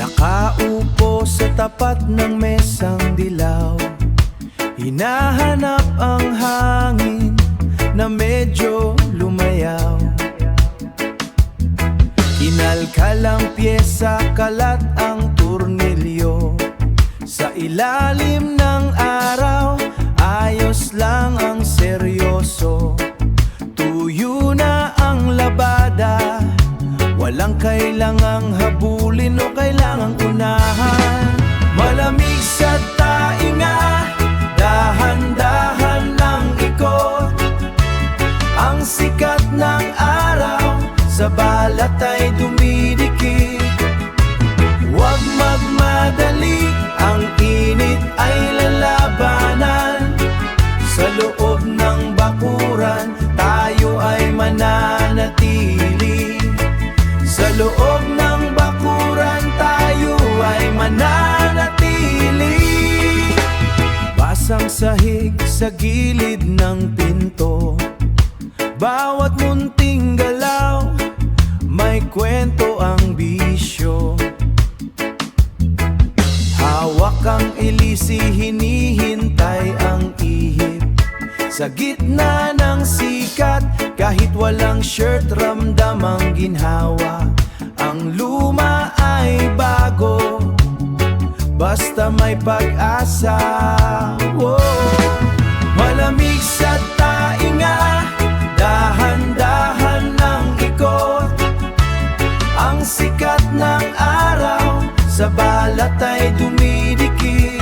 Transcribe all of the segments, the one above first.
Nakaupo sa tapat ng mesang dilaw, hinahanap ang hangin na medyo lumayaw. Kinalkal ang pyesa, kalat ang turnilyo. Sa ilalim ng araw, ayos lang ang seryoso. Tuyo na ang labada, walang kailangang habulin o kailangang unahan. Malamig sa tainga, dahan-dahan lang ikot. Ang sikat ng araw sa balat ay dumidikit. Huwag magmadali, ang init ay lalabanan. Sa loob ng bakuran, tayo ay mananatili. Sa loob ng bakuran, tayo ay mananatili. Basang sahig sa gilid ng pinto, bawat munting galaw may kwento ang bisyo. Hawak ang ilisi, hinihintay ang ihip. Sa gitna ng sikat, kahit walang shirt, ramdam ang ginhawa. Ang luma ay bago, basta may pag-asa. Malamig sa tainga, dahan-dahan lang ikot. Ang sikat ng araw sa balat ay dumidikit.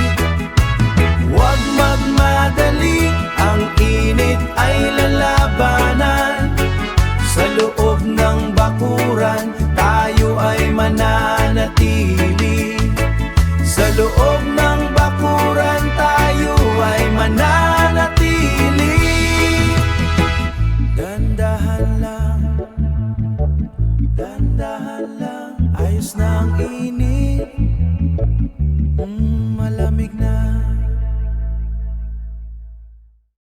Huwag magmadali, ang init ay lalabanan. Sa loob ng bakuran, tayo ay mananatili. Sa loob ng bakuran, tayo ay mananatili. Dandahan lang,